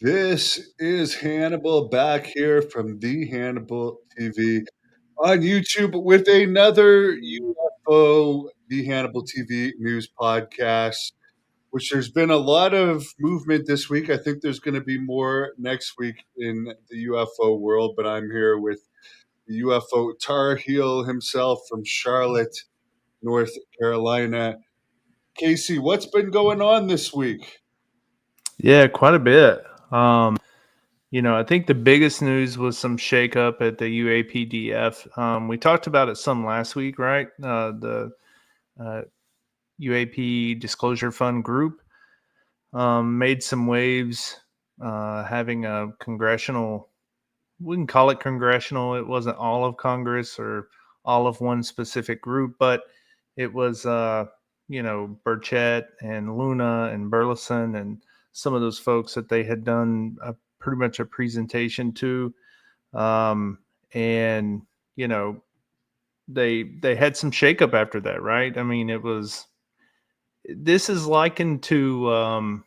This is Hannibal back here from the Hannibal TV on YouTube with another UFO, the Hannibal TV news podcast, which there's been a lot of movement this week. I think there's going to be more next week in the UFO world, but I'm here with the UFO Tarheel himself from Charlotte, North Carolina. Casey, what's been going on this week? Yeah, quite a bit. I think the biggest news was some shakeup at the UAPDF. We talked about it some last week, right? The UAP Disclosure Fund group made some waves, having a congressional. We can call it congressional. It wasn't all of Congress or all of one specific group, but it was, Burchett and Luna and Burleson and some of those folks that they had done pretty much a presentation to. And, you know, they had some shakeup after that, right? I mean, this is likened to, an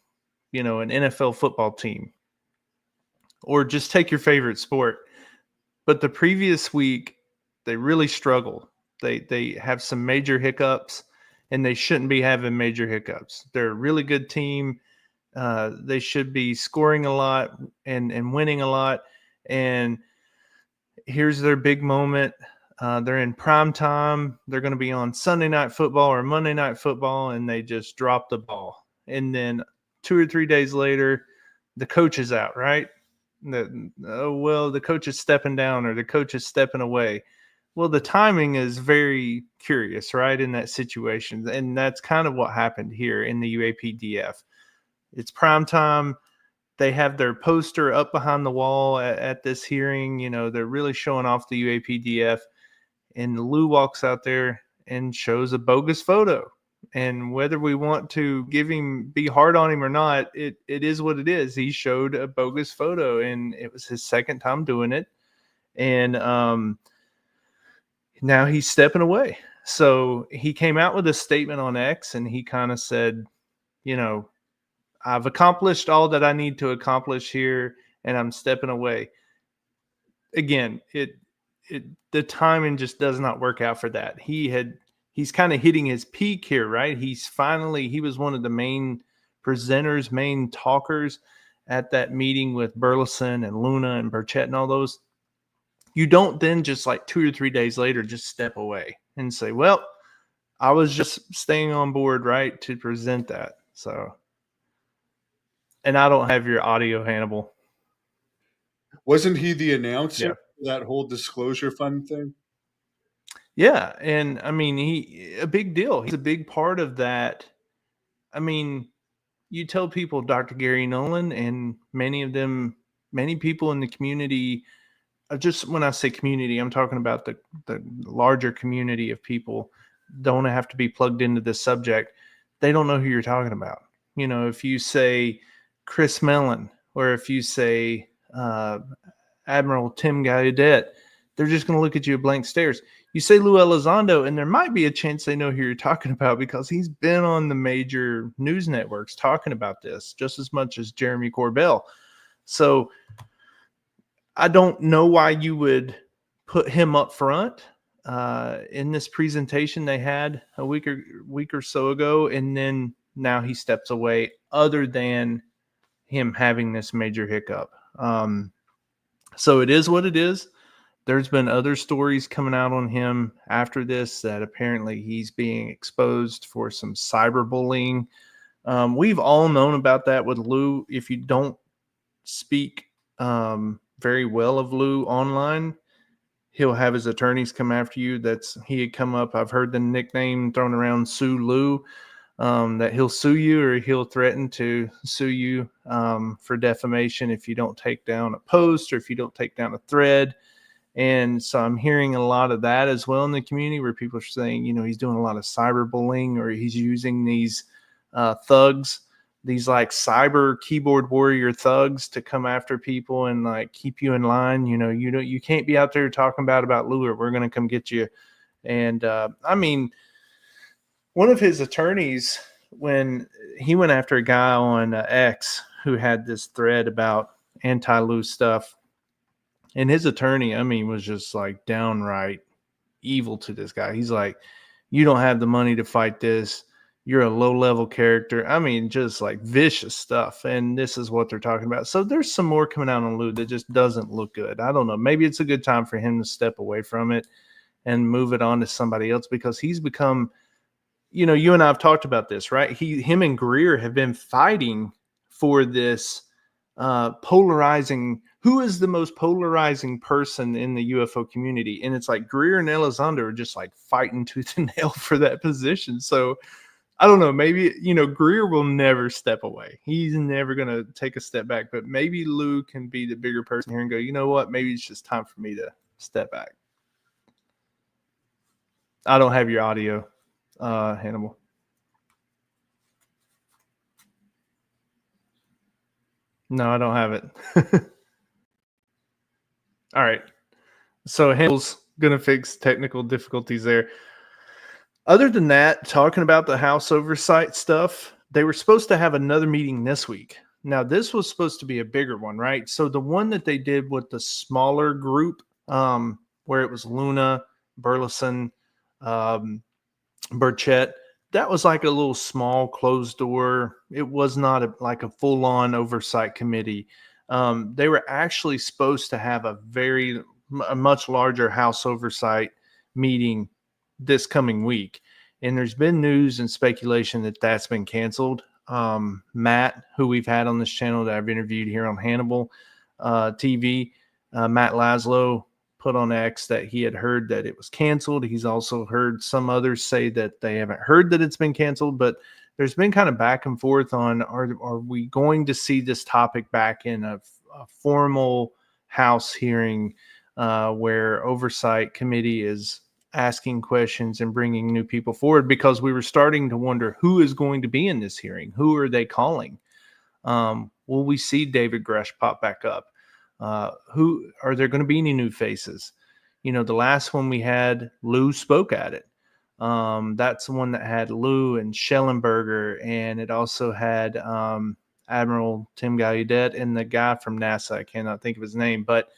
NFL football team, or just take your favorite sport. But the previous week, they really struggled. They have some major hiccups, and they shouldn't be having major hiccups. They're a really good team. They should be scoring a lot and winning a lot. And here's their big moment. They're in prime time. They're going to be on Sunday Night Football or Monday Night Football, and they just drop the ball. And then 2 or 3 days later, the coach is out, right? The coach is stepping down or the coach is stepping away. Well, the timing is very curious, right, in that situation. And that's kind of what happened here in the UAPDF. It's prime time. They have their poster up behind the wall at this hearing. They're really showing off the UAPDF. And Lou walks out there and shows a bogus photo. And whether we want to be hard on him or not, it is what it is. He showed a bogus photo, and it was his second time doing it. And now he's stepping away. So he came out with a statement on X, and he kind of said, I've accomplished all that I need to accomplish here, and I'm stepping away. Again, the timing just does not work out for that. He's kind of hitting his peak here, right? He was one of the main presenters, main talkers at that meeting with Burleson and Luna and Burchett and all those. You don't then just like 2 or 3 days later just step away and say, well, I was just staying on board, right, to present that. So, and I don't have your audio, Hannibal. Wasn't he the announcer Yeah. for that whole disclosure fund thing? Yeah, and I mean, a big deal. He's a big part of that. I mean, you tell people Dr. Gary Nolan and many people in the community, just when I say community, I'm talking about the larger community of people, don't have to be plugged into this subject. They don't know who you're talking about. If you say Chris Mellon, or if you say Admiral Tim Gallaudet, they're just going to look at you with blank stares. You say Lou Elizondo, and there might be a chance they know who you're talking about because he's been on the major news networks talking about this just as much as Jeremy Corbell. So I don't know why you would put him up front in this presentation they had a week or so ago, and then now he steps away, other than him having this major hiccup. So it is what it is. There's been other stories coming out on him after this that apparently he's being exposed for some cyberbullying. We've all known about that with Lou. If you don't speak very well of Lou online, he'll have his attorneys come after you. He had come up. I've heard the nickname thrown around, Sue Lou, that he'll sue you, or he'll threaten to sue you for defamation if you don't take down a post or if you don't take down a thread. And so I'm hearing a lot of that as well in the community, where people are saying, he's doing a lot of cyberbullying, or he's using these thugs, these like cyber keyboard warrior thugs, to come after people and like keep you in line. You can't be out there talking about Lou, or we're going to come get you. And I mean, one of his attorneys, when he went after a guy on X who had this thread about anti-Lou stuff, and his attorney, I mean, was just like downright evil to this guy. He's like, you don't have the money to fight this. You're a low level character. I mean, just like vicious stuff. And this is what they're talking about. So there's some more coming out on Lou that just doesn't look good. I don't know. Maybe it's a good time for him to step away from it and move it on to somebody else, because he's become, you know, you and I have talked about this, right? Him and Greer have been fighting for this polarizing, who is the most polarizing person in the UFO community. And it's like Greer and Elizondo are just like fighting tooth and nail for that position. So I don't know, maybe, you know, Greer will never step away. He's never going to take a step back, but maybe Lou can be the bigger person here and go, you know what, maybe it's just time for me to step back. I don't have your audio, Hannibal. No, I don't have it. All right. So Hannibal's going to fix technical difficulties there. Other than that, talking about the House oversight stuff, they were supposed to have another meeting this week. Now, this was supposed to be a bigger one, right? So the one that they did with the smaller group, where it was Luna, Burleson, Burchett, that was like a little small closed door. It was not like a full on oversight committee. They were actually supposed to have a much larger House oversight meeting this coming week. And there's been news and speculation that that's been canceled. Matt, who we've had on this channel that I've interviewed here on Hannibal TV, Matt Laszlo, put on X that he had heard that it was canceled. He's also heard some others say that they haven't heard that it's been canceled, but there's been kind of back and forth on, are we going to see this topic back in a formal House hearing where oversight committee is asking questions and bringing new people forward, because we were starting to wonder who is going to be in this hearing. Who are they calling? Will we see David Grush pop back up? Who are there going to be any new faces? You know, the last one we had, Lou spoke at it. That's the one that had Lou and Schellenberger, and it also had Admiral Tim Gallaudet and the guy from NASA. I cannot think of his name, but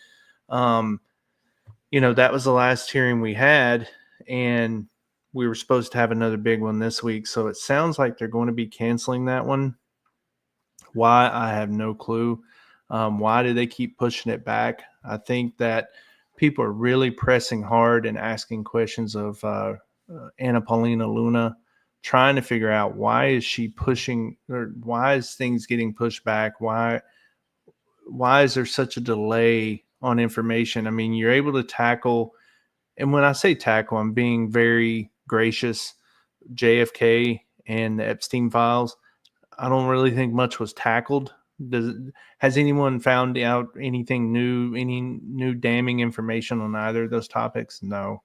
you know, that was the last hearing we had, and we were supposed to have another big one this week. So it sounds like they're going to be canceling that one. Why? I have no clue. Why do they keep pushing it back? I think that people are really pressing hard and asking questions of Anna Paulina Luna, trying to figure out why is she pushing, or why is things getting pushed back? Why is there such a delay on information? I mean, you're able to tackle, and when I say tackle, I'm being very gracious, JFK and the Epstein files. I don't really think much was tackled. Has anyone found out anything new, any new damning information on either of those topics? No.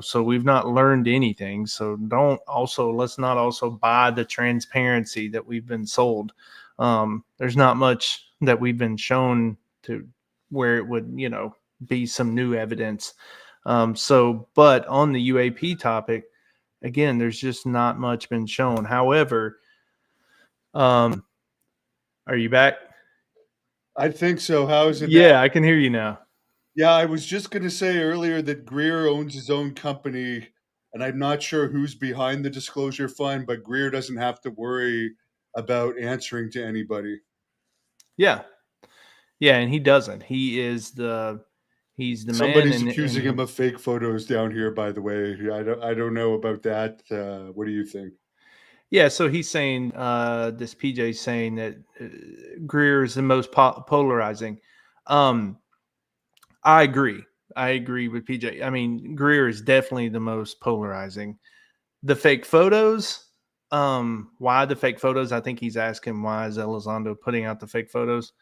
So we've not learned anything. So let's not also buy the transparency that we've been sold. There's not much that we've been shown to where it would, you know, be some new evidence. But on the UAP topic, again, there's just not much been shown. However, are you back? I think so. How is it now? Yeah, I can hear you now. Yeah, I was just going to say earlier that Greer owns his own company, and I'm not sure who's behind the disclosure fund, but Greer doesn't have to worry about answering to anybody. Yeah. Yeah, and he doesn't. He's the man. Somebody's And accusing him of fake photos down here, by the way. I don't know about that. What do you think? yeah, so he's saying, this PJ saying that Greer is the most polarizing. I agree. I agree with PJ. I mean, Greer is definitely the most polarizing. The fake photos, why the fake photos? I think he's asking, why is Elizondo putting out the fake photos?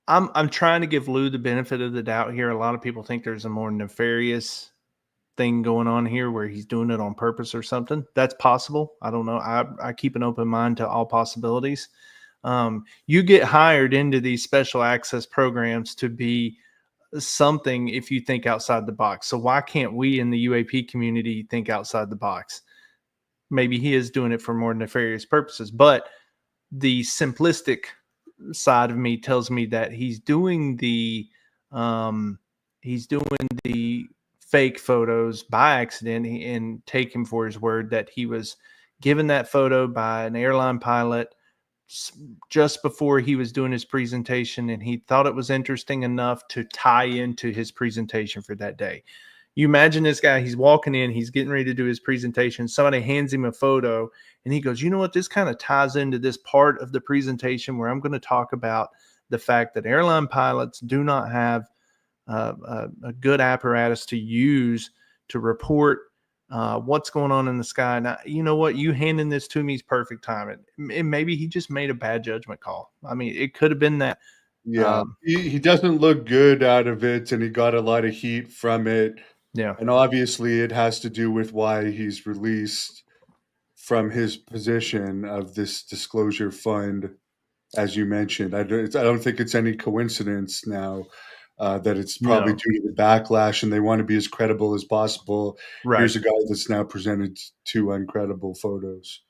I'm trying to give Lou the benefit of the doubt here. A lot of people think there's a more nefarious thing going on here where he's doing it on purpose or something. That's possible. I don't know. I keep an open mind to all possibilities. You get hired into these special access programs to be something if you think outside the box. So why can't we in the UAP community think outside the box? Maybe he is doing it for more nefarious purposes, but the simplistic side of me tells me that um, he's doing the fake photos by accident and take him for his word that he was given that photo by an airline pilot just before he was doing his presentation, and he thought it was interesting enough to tie into his presentation for that day. You imagine this guy, he's walking in, he's getting ready to do his presentation. Somebody hands him a photo, and he goes, you know what? This kind of ties into this part of the presentation where I'm going to talk about the fact that airline pilots do not have a good apparatus to use to report what's going on in the sky. Now, you know what? You handing this to me is perfect time. And maybe he just made a bad judgment call. I mean, it could have been that. Yeah, Um, he doesn't look good out of it, and he got a lot of heat from it. yeah, And obviously, it has to do with why he's released from his position of this disclosure fund, as you mentioned. I don't think it's any coincidence now that it's probably no, due to the backlash, and they want to be as credible as possible. right. Here's a guy that's now presented two uncredible photos.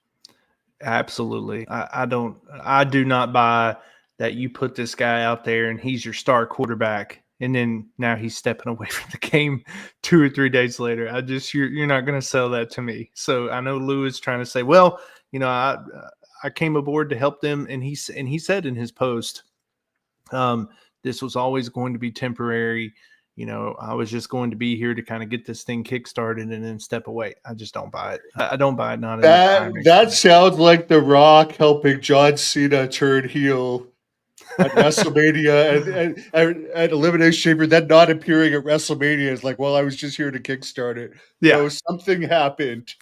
Absolutely. I do not buy that you put this guy out there and he's your star quarterback. And then now he's stepping away from the game 2 or 3 days later. You're not going to sell that to me. So I know Lou is trying to say, well, I came aboard to help them, and he said in his post, um, this was always going to be temporary. I was just going to be here to kind of get this thing kickstarted and then step away. I just don't buy it. I don't buy it, not in a tiny That bit. sounds like The Rock helping John Cena turn heel at WrestleMania and Elimination Chamber, then not appearing at WrestleMania is like, well, I was just here to kickstart it. Yeah, No, something happened.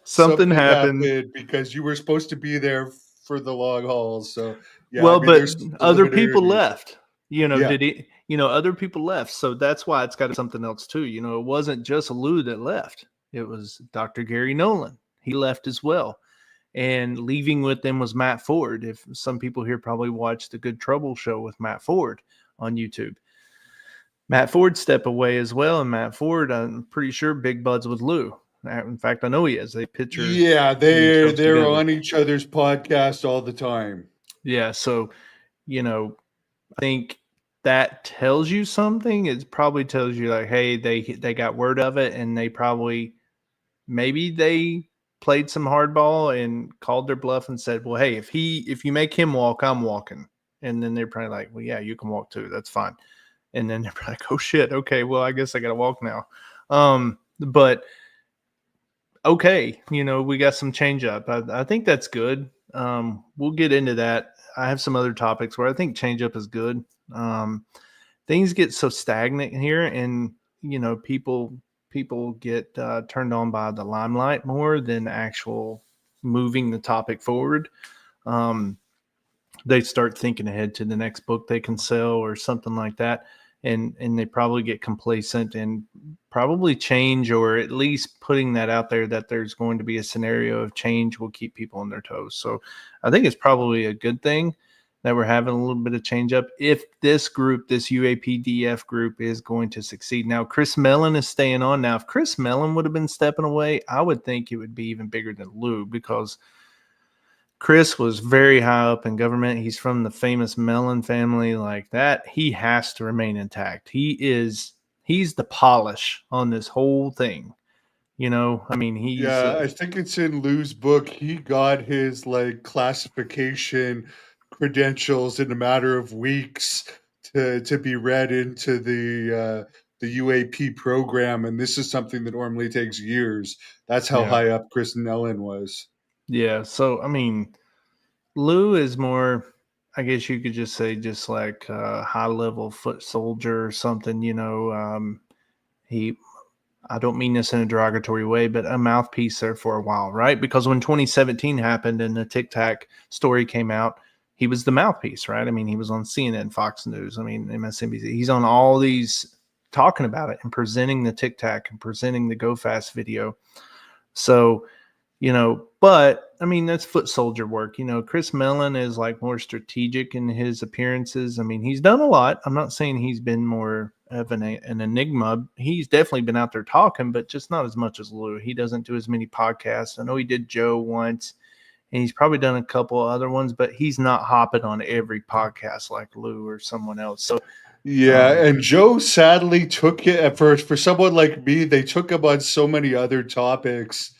something Something happened. happened because you were supposed to be there for the long haul. So yeah, I Well, mean, but there's some other people preliminary. left. Yeah, Did he? Other people left, so that's why it's got something else too. It wasn't just Lou that left; it was Dr. Gary Nolan. He left as well, and leaving with them was Matt Ford. If some people here probably watched the Good Trouble show with Matt Ford on YouTube, Matt Ford stepped away as well, and Matt Ford, I'm pretty sure, big buds with Lou. In fact, I know he is. They picture yeah, themselves they're together. on each other's podcast all the time. Yeah, so you know, I think that tells you something. It probably tells you like, hey, they got word of it, and they probably maybe they played some hardball and called their bluff and said, well, hey, if you make him walk, I'm walking. And then they're probably like, well, yeah, you can walk too. That's fine. And then they're probably like, oh shit, okay, well, I guess I got to walk now. But okay, we got some change up. I think that's good. We'll get into that. I have some other topics where I think change up is good. Things get so stagnant here, and people get turned on by the limelight more than actual moving the topic forward. Um, they start thinking ahead to the next book they can sell or something like that, and they probably get complacent and probably change, or at least putting that out there that there's going to be a scenario of change will keep people on their toes. So I think it's probably a good thing that we're having a little bit of change up if this group, this UAPDF group, is going to succeed. Now, Chris Mellon is staying on. Now, if Chris Mellon would have been stepping away, I would think it would be even bigger than Lou, because Chris was very high up in government. He's from the famous Mellon family, like that. He has to remain intact. He's the polish on this whole thing. I mean, he's Yeah, I think it's in Lou's book. He got his like classification credentials in a matter of weeks to be read into the UAP program, and this is something that normally takes years. That's how yeah, high up Chris Nellen was. yeah. So I mean, Lou is more, I guess you could just say, just like a high level foot soldier or something. He I don't mean this in a derogatory way, but a mouthpiece there for a while, right? Because when 2017 happened and the Tic Tac story came out, he was the mouthpiece, right? I mean, he was on CNN, Fox News, I mean, MSNBC. He's on all these talking about it and presenting the Tic Tac and presenting the Go Fast video. So, but I mean, that's foot soldier work. Chris Mellon is like more strategic in his appearances. I mean, he's done a lot. I'm not saying he's been more of an enigma. He's definitely been out there talking, but just not as much as Lou. He doesn't do as many podcasts. I know he did Joe once, and he's probably done a couple other ones, but he's not hopping on every podcast like Lou or someone else. So, Yeah, and Joe sadly took it at first. For someone like me, they took him on so many other topics,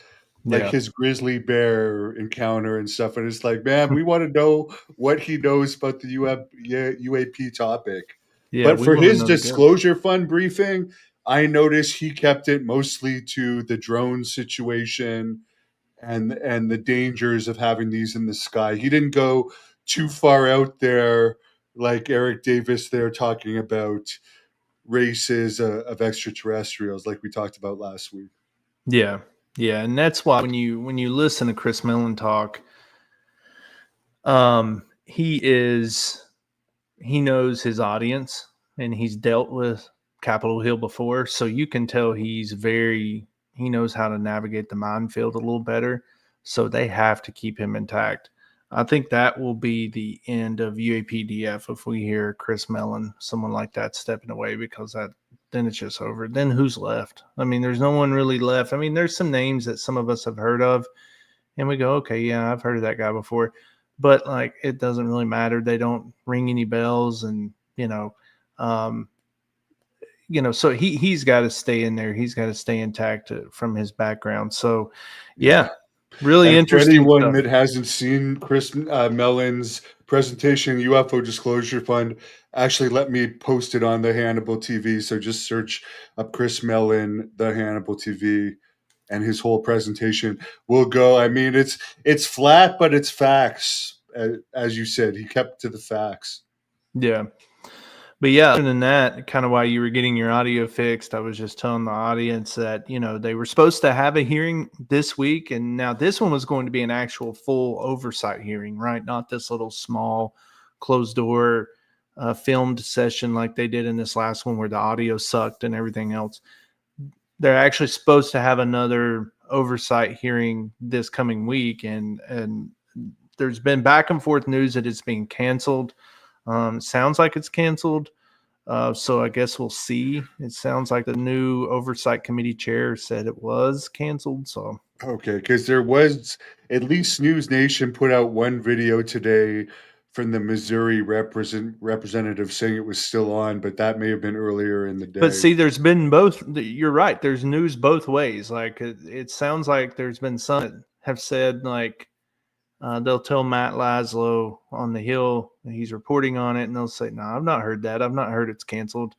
like yeah, his grizzly bear encounter and stuff. And it's like, man, we want to know what he knows about the UAP topic. yeah, But we for want to his know the goods. disclosure fund briefing, I noticed he kept it mostly to the drone situation and the dangers of having these in the sky. He didn't go too far out there like Eric Davis there talking about races of extraterrestrials like we talked about last week. Yeah, yeah, and that's why when you listen to Chris Mellon talk, he is he knows his audience and he's dealt with Capitol Hill before, so you can tell he knows how to navigate the minefield a little better. So they have to keep him intact. I think that will be the end of UAPDF if we hear Chris Mellon, someone like that, stepping away, because that then it's just over. Then who's left? I mean, there's no one really left. I mean, there's some names that some of us have heard of, and we go, okay, yeah, I've heard of that guy before, but like it doesn't really matter. They don't ring any bells, and um, so he's got to stay in there. He's got to stay intact from his background. So, Yeah. yeah, really And for interesting anyone stuff. that hasn't seen Chris Mellon's presentation, UFO Disclosure Fund, actually let me post it on the Hannibal TV. So just search up Chris Mellon, the Hannibal TV, and his whole presentation will go. I mean, it's flat, but it's facts. As you said, he kept to the facts. Yeah. But yeah, other than that, kind of while you were getting your audio fixed, I was just telling the audience that, they were supposed to have a hearing this week. And now this one was going to be an actual full oversight hearing, right? Not this little small closed door filmed session like they did in this last one where the audio sucked and everything else. They're actually supposed to have another oversight hearing this coming week. And there's been back and forth news that it's being canceled. Sounds like it's canceled. So I guess we'll see. It sounds like the new oversight committee chair said it was canceled. So Okay, because there was at least News Nation put out one video today from the Missouri representative saying it was still on, but that may have been earlier in the but day. see, there's been both. You're right. There's news both ways. Like it sounds like there's been some that have said like they'll tell Matt Laszlo on the Hill he's reporting on it, and they'll say, "No, I've not heard that. I've not heard it's canceled."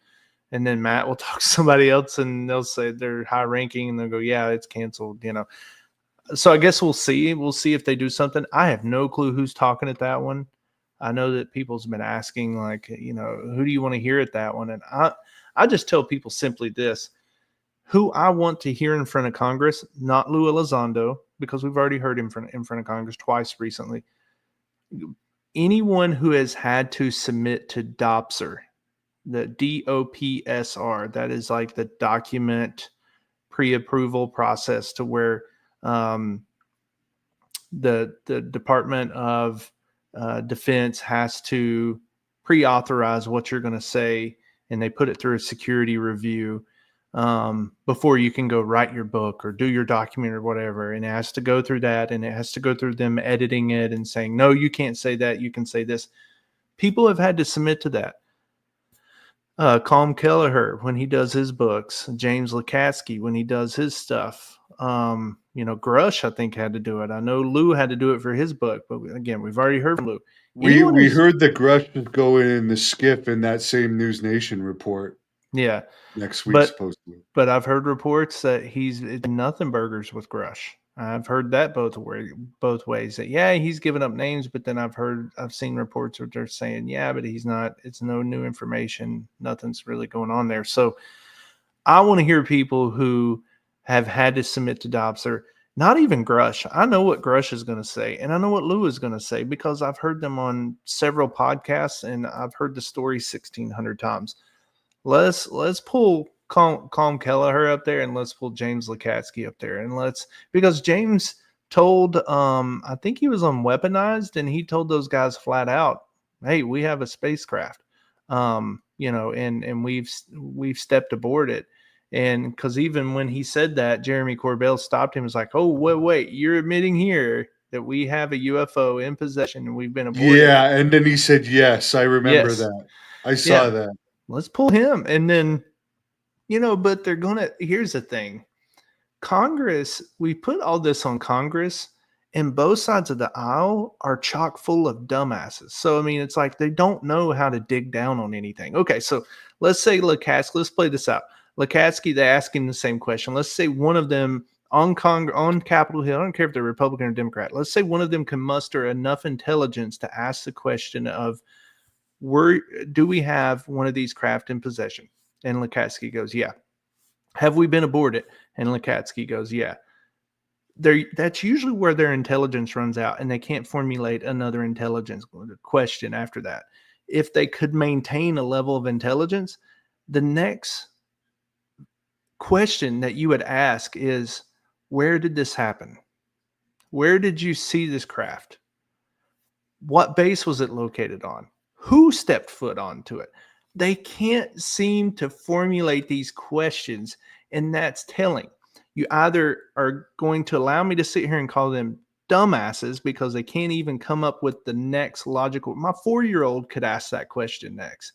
And then Matt will talk to somebody else, and they'll say they're high ranking, and they'll go, "Yeah, it's canceled." So I guess we'll see. We'll see if they do something. I have no clue who's talking at that one. I know that people's been asking, like, who do you want to hear at that one? And I just tell people simply this: who I want to hear in front of Congress, not Lou Elizondo, because we've already heard him in front of Congress twice recently. Anyone who has had to submit to DOPSR, the DOPSR, that is like the document pre-approval process to where um, the Department of Defense has to pre-authorize what you're going to say, and they put it through a security review before you can go write your book or do your document or whatever. And it has to go through that, and it has to go through them editing it and saying, no, you can't say that. You can say this. People have had to submit to that. Colm Kelleher when he does his books, James Lukatsky when he does his stuff. Grush, I think, had to do it. I know Lou had to do it for his book, but again, we've already heard from Lou. Anyone We who's heard the Grush is going in the skip in that same News Nation report yeah, next week, but supposedly. but I've heard reports that it's nothing burgers with Grush. I've heard that both ways. That yeah, he's given up names, but then I've seen reports where they're saying yeah, but he's not. It's no new information. Nothing's really going on there. So I want to hear people who have had to submit to DOPSR. Not even Grush. I know what Grush is going to say, and I know what Lou is going to say because I've heard them on several podcasts, and I've heard the story 1,600 times. Let's pull Colm Kelleher up there, and let's pull James Lukatsky up there, and because James told I think he was on Weaponized, and he told those guys flat out, hey, we have a spacecraft, and we've stepped aboard it. And because even when he said that, Jeremy Corbell stopped him. Was like, "Oh, wait, you're admitting here that we have a UFO in possession and we've been aborted? Yeah, and then he said yes. I remember Yes. that. I Yeah. saw that. Let's pull him. And then, but they're going to, here's the thing. Congress, we put all this on Congress, and both sides of the aisle are chock full of dumbasses. So, I mean, it's like they don't know how to dig down on anything. Okay, so let's say Lukatsky, let's play this out. Lukatsky, they ask him the same question. Let's say one of them on Capitol Hill, I don't care if they're Republican or Democrat, let's say one of them can muster enough intelligence to ask the question of, do we have one of these craft in possession? And Lukatsky goes, yeah. Have we been aborted? And Lukatsky goes, yeah. That's usually where their intelligence runs out and they can't formulate another intelligence question after that. If they could maintain a level of intelligence, the next question that you would ask is, where did this happen? Where did you see this craft? What base was it located on? Who stepped foot onto it? They can't seem to formulate these questions, and that's telling. You either are going to allow me to sit here and call them dumbasses because they can't even come up with the next logical. My 4-year-old could ask that question next.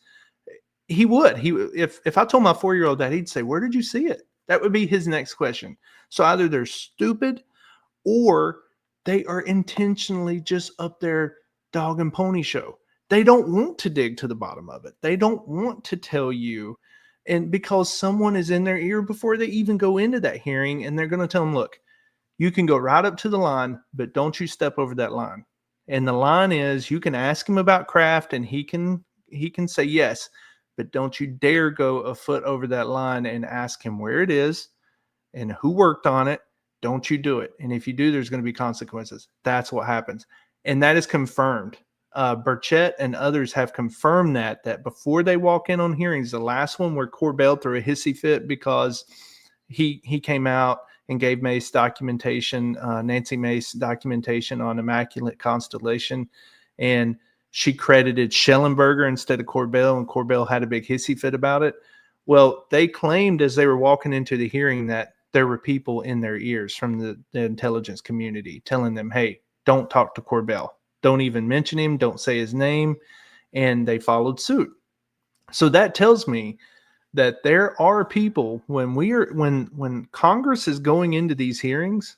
He would. If I told my 4-year-old that, he'd say, "Where did you see it?" That would be his next question. So either they're stupid or they are intentionally just up their dog and pony show. They don't want to dig to the bottom of it. They don't want to tell you. And because someone is in their ear before they even go into that hearing, and they're going to tell them, look, you can go right up to the line, but don't you step over that line. And the line is, you can ask him about craft and he can say yes, but don't you dare go a foot over that line and ask him where it is and who worked on it. Don't you do it. And if you do, there's going to be consequences. That's what happens. And that is confirmed. Burchett and others have confirmed that before they walk in on hearings, the last one where Corbell threw a hissy fit because he came out and gave Mace documentation, Nancy Mace documentation on Immaculate Constellation, and she credited Schellenberger instead of Corbell, and Corbell had a big hissy fit about it. Well, they claimed as they were walking into the hearing that there were people in their ears from the intelligence community telling them, hey, don't talk to Corbell. Don't even mention him. Don't say his name. And they followed suit. So that tells me that there are people when Congress is going into these hearings,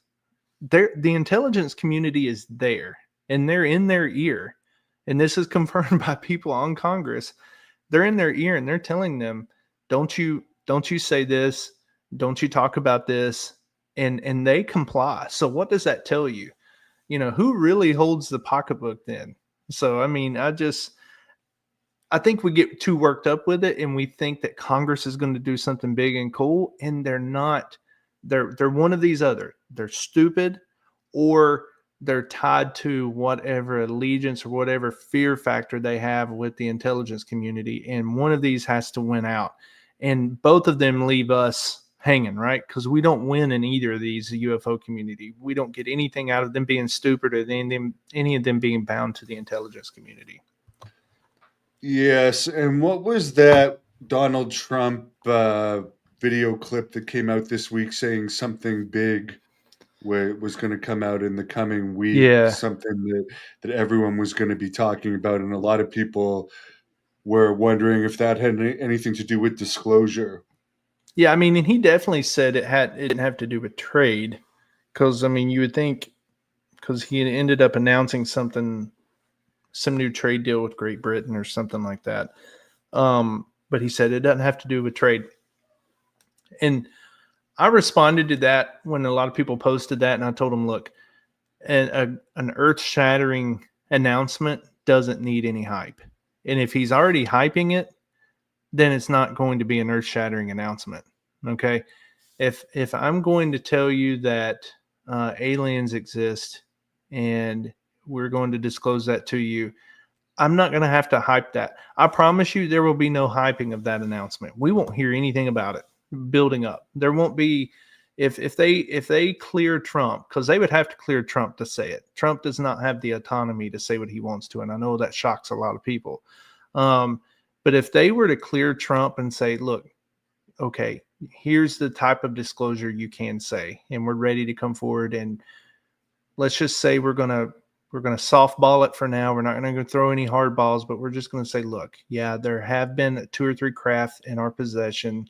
the intelligence community is there and they're in their ear. And this is confirmed by people on Congress. They're in their ear and they're telling them, don't you say this, don't you talk about this, and they comply. So what does that tell you? Who really holds the pocketbook then? So I mean, I think we get too worked up with it and we think that Congress is going to do something big and cool, and they're not. They're one of these other. They're stupid, or they're tied to whatever allegiance or whatever fear factor they have with the intelligence community, and one of these has to win out. And both of them leave us hanging, right? Because we don't win in either of these UFO community. We don't get anything out of them being stupid or any of them being bound to the intelligence community. Yes, and what was that Donald Trump video clip that came out this week saying something big was going to come out in the coming week? Yeah. Something that everyone was going to be talking about, and a lot of people were wondering if that had anything to do with disclosure. Yeah, I mean, and he definitely said it didn't have to do with trade, because I mean, you would think because he ended up announcing some new trade deal with Great Britain or something like that. But he said it doesn't have to do with trade. And I responded to that when a lot of people posted that, and I told them, look, an earth-shattering announcement doesn't need any hype. And if he's already hyping it, then it's not going to be an earth-shattering announcement. Okay? If I'm going to tell you that aliens exist and we're going to disclose that to you, I'm not going to have to hype that. I promise you there will be no hyping of that announcement. We won't hear anything about it building up. There won't be if they clear Trump, because they would have to clear Trump to say it. Trump does not have the autonomy to say what he wants to, and I know that shocks a lot of people. But if they were to clear Trump and say, look, okay, here's the type of disclosure you can say, and we're ready to come forward and let's just say we're gonna softball it for now. We're not gonna go throw any hard balls, but we're just gonna say, look, yeah, there have been 2 or 3 craft in our possession.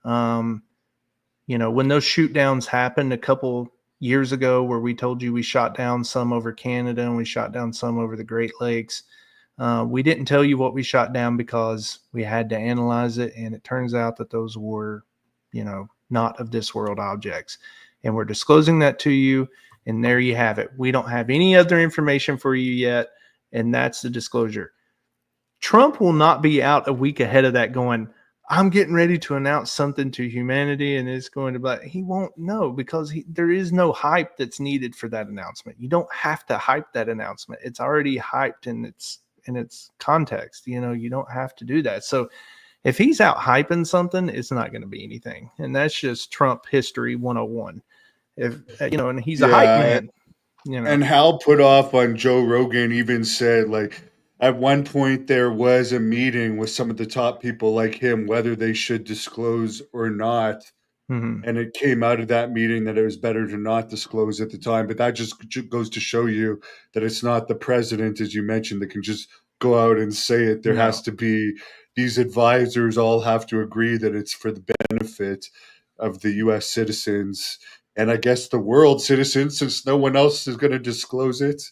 Um, when those shoot downs happened a couple years ago, where we told you we shot down some over Canada and we shot down some over the Great Lakes, we didn't tell you what we shot down because we had to analyze it. And it turns out that those were, not of this world objects. And we're disclosing that to you. And there you have it. We don't have any other information for you yet. And that's the disclosure. Trump will not be out a week ahead of that going, I'm getting ready to announce something to humanity and it's going to be, he won't know because there is no hype that's needed for that announcement. You don't have to hype that announcement. It's already hyped in its context. You don't have to do that. So if he's out hyping something, it's not going to be anything. And that's just Trump history 101. And he's a hype Yeah, man, and Hal put off on Joe Rogan, even said, like, at one point there was a meeting with some of the top people like him, whether they should disclose or not. Mm-hmm. And it came out of that meeting that it was better to not disclose at the time. But that just goes to show you that it's not the president, as you mentioned, that can just go out and say it. There has No. to be, these advisors all have to agree that it's for the benefit of the US citizens. And I guess the world citizens, since no one else is going to disclose it,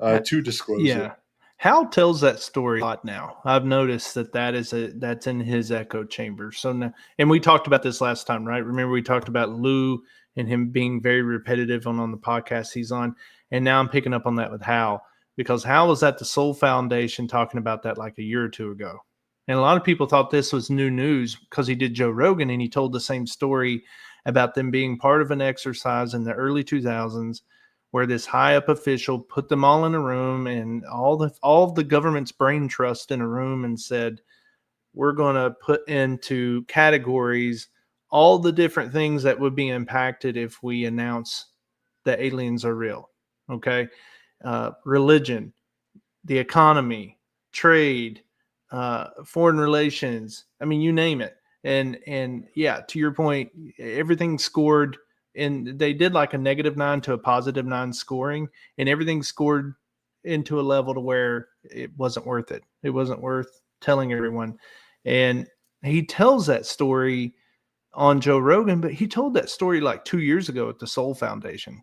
to disclose it. Yeah. Hal tells that story a lot now. I've noticed that's in his echo chamber. So now, and we talked about this last time, right? Remember we talked about Lou and him being very repetitive on the podcast he's on. And now I'm picking up on that with Hal because Hal was at the Soul Foundation talking about that like a year or two ago. And a lot of people thought this was new news because he did Joe Rogan and he told the same story about them being part of an exercise in the early 2000s where this high up official put them all in a room and all of the government's brain trust in a room and said, we're going to put into categories all the different things that would be impacted if we announce that aliens are real. Okay. Religion, the economy, trade, foreign relations. I mean, you name it. And yeah, to your point, everything scored, and they did like a -9 to a +9 scoring, and everything scored into a level to where it wasn't worth it. It wasn't worth telling everyone. And he tells that story on Joe Rogan, but he told that story like 2 years ago at the Soul Foundation.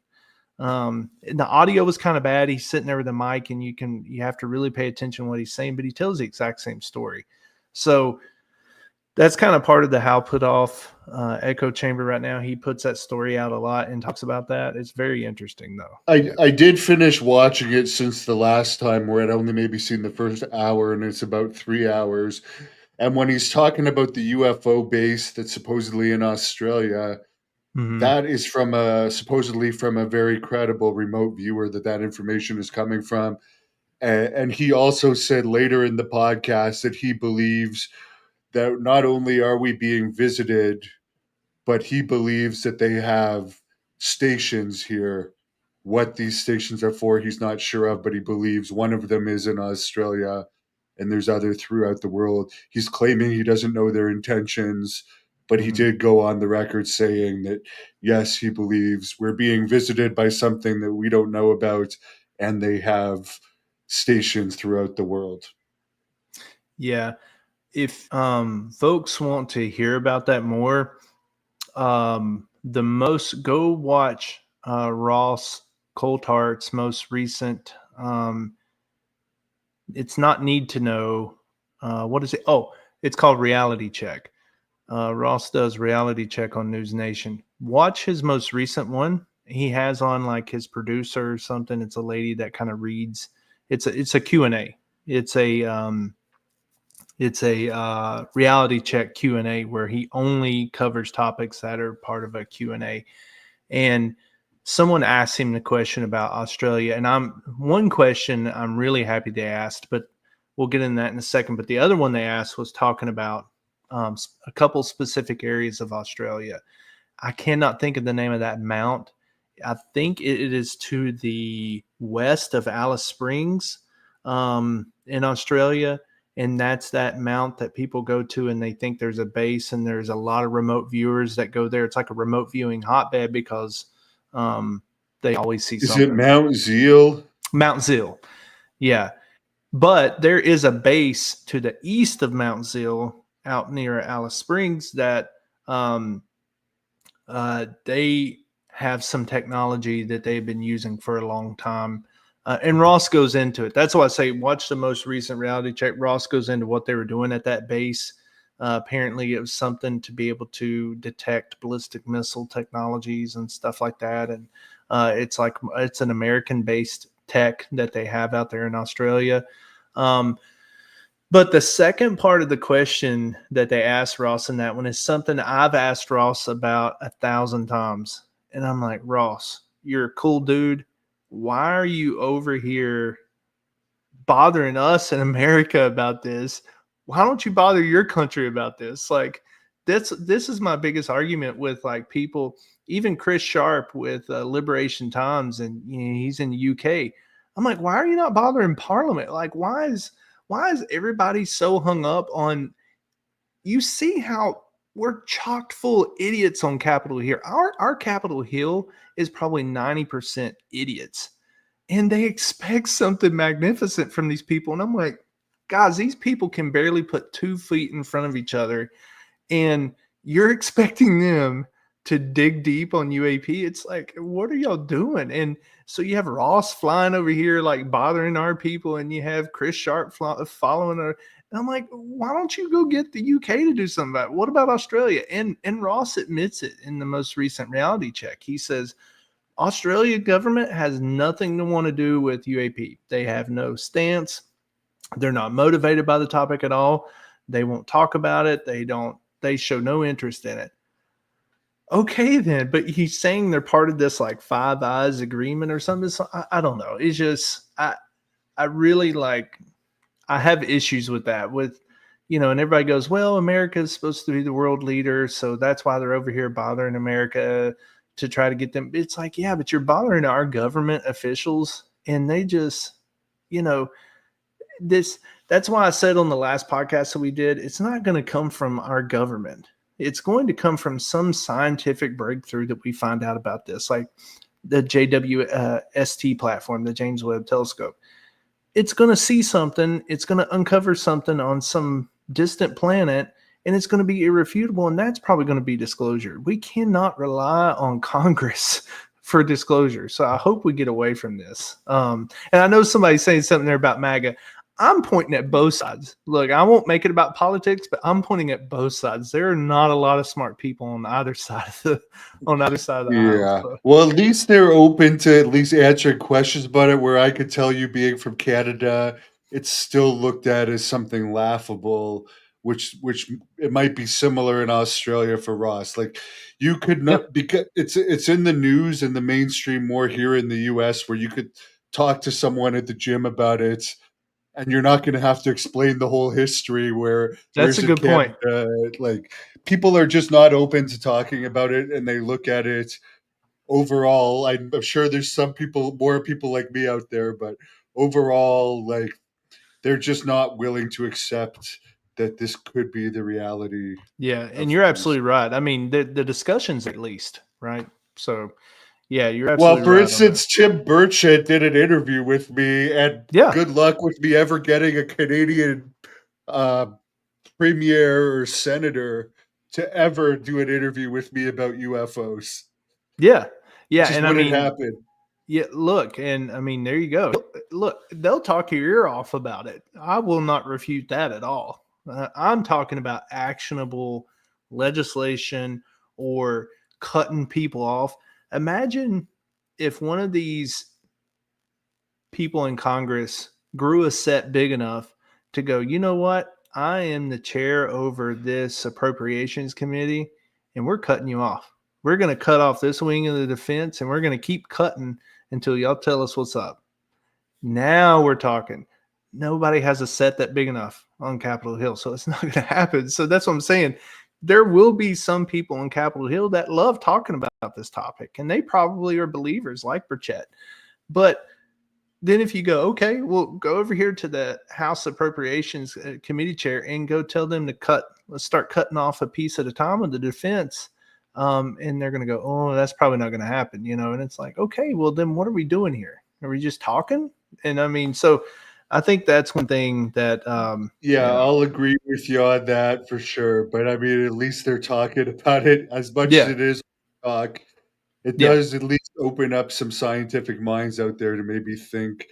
And the audio was kind of bad. He's sitting there with a mic and you have to really pay attention to what he's saying, but he tells the exact same story. So that's kind of part of the Hal put off echo chamber right now. He puts that story out a lot and talks about that. It's very interesting though. I did finish watching it since the last time, where I'd only maybe seen the first hour, and it's about 3 hours. And when he's talking about the UFO base that's supposedly in Australia, Mm-hmm. that is from supposedly from a very credible remote viewer that information is coming from. And he also said later in the podcast that he believes that not only are we being visited, but he believes that they have stations here. What these stations are for, he's not sure of, but he believes one of them is in Australia and there's other throughout the world. He's claiming he doesn't know their intentions, but he Mm-hmm. did go on the record saying that, yes, he believes we're being visited by something that we don't know about, and they have stations throughout the world. Yeah. If folks want to hear about that more, go watch Ross Coulthart's most recent. It's not Need to Know. What is it? Oh, it's called Reality Check. Ross does Reality Check on News Nation. Watch his most recent one. He has on like his producer or something. It's a lady that kind of reads. It's a Q&A. It's a reality check Q&A where he only covers topics that are part of a Q&A. And someone asked him the question about Australia, and one question I'm really happy they asked, but we'll get in that in a second. But the other one they asked was talking about a couple specific areas of Australia. I cannot think of the name of that mount. I think it is to the west of Alice Springs in Australia. And that's that mount that people go to and they think there's a base, and there's a lot of remote viewers that go there. It's like a remote viewing hotbed because they always see Is it something. Mount Zeal? Mount Zeal. Yeah. But there is a base to the east of Mount Zeal out near Alice Springs that um, they have some technology that they've been using for a long time. And Ross goes into it. That's why I say watch the most recent reality check. Ross goes into what they were doing at that base. Apparently, it was something to be able to detect ballistic missile technologies and stuff like that. And it's an American based tech that they have out there in Australia. Um, but the second part of the question that they asked Ross in that one is something I've asked Ross about 1,000 times. And I'm like, Ross, you're a cool dude. Why are you over here bothering us in America about this? Why don't you bother your country about this? Like, this is my biggest argument with like people, even Chris Sharp with Liberation Times, and he's in the UK. I'm like, why are you not bothering Parliament? Like, why is everybody so hung up on? You see how we're chocked full of idiots on Capitol Hill. Our Capitol Hill is probably 90% idiots, and they expect something magnificent from these people. And I'm like, guys, these people can barely put 2 feet in front of each other, and you're expecting them to dig deep on UAP. It's like, what are y'all doing? And so you have Ross flying over here, like bothering our people, and you have Chris Sharp following her. And I'm like, why don't you go get the UK to do something about it? What about Australia? And Ross admits it in the most recent reality check. He says Australia government has nothing to want to do with UAP. They have no stance. They're not motivated by the topic at all. They won't talk about it. They show no interest in it. Okay, then, but he's saying they're part of this like Five Eyes agreement or something. So I don't know. It's just I really like I have issues with that. And everybody goes, well, America is supposed to be the world leader, so that's why they're over here bothering America to try to get them. It's like, yeah, but you're bothering our government officials, and they just, you know, this that's why I said on the last podcast that we did, it's not going to come from our government. It's going to come from some scientific breakthrough that we find out about this, like the JWST platform, the James Webb Telescope. It's going to see something, it's going to uncover something on some distant planet, and it's going to be irrefutable, and that's probably going to be disclosure. We cannot rely on Congress for disclosure. So I hope we get away from this. And I know somebody's saying something there about MAGA. I'm pointing at both sides. Look, I won't make it about politics, but I'm pointing at both sides. There are not a lot of smart people on either side of the aisle. Yeah. So. Well, at least they're open to at least answering questions about it, where I could tell you, being from Canada, it's still looked at as something laughable, which it might be similar in Australia for Ross. Like, you could Yep. not, because it's in the news and the mainstream more here in the US, where you could talk to someone at the gym about it, and you're not going to have to explain the whole history, That's whereas a in good point. Canada, like, people are just not open to talking about it, and they look at it overall. I'm sure there's more people like me out there, but overall, like, they're just not willing to accept that this could be the reality Yeah, and of you're things. absolutely right. I mean, the discussions at least, right? So, yeah, you're Well, absolutely for right on that. instance, Tim Burchett did an interview with me, and Yeah, good luck with me ever getting a Canadian uh, premier or senator to ever do an interview with me about UFOs. yeah, It yeah, just and I wouldn't mean, happen. yeah, look, and I mean, there you go. Look, they'll talk your ear off about it. I will not refute that at all. I'm talking about actionable legislation or cutting people off. Imagine if one of these people in Congress grew a set big enough to go, you know what? I am the chair over this appropriations committee, and we're cutting you off. We're going to cut off this wing of the defense, and we're going to keep cutting until y'all tell us what's up. Now we're talking. Nobody has a set that big enough on Capitol Hill, so it's not going to happen. So that's what I'm saying. There will be some people on Capitol Hill that love talking about this topic, and they probably are believers like Burchett. But then if you go, okay, well, go over here to the House Appropriations Committee chair and go tell them to let's start cutting off a piece at a time of the defense. And they're going to go, oh, that's probably not going to happen, and it's like, okay, well then what are we doing here? Are we just talking? And I mean, so I think that's one thing that, Yeah, I'll agree with you on that for sure. But I mean, at least they're talking about it as much as yeah, it is talk. It yeah, does at least open up some scientific minds out there to maybe think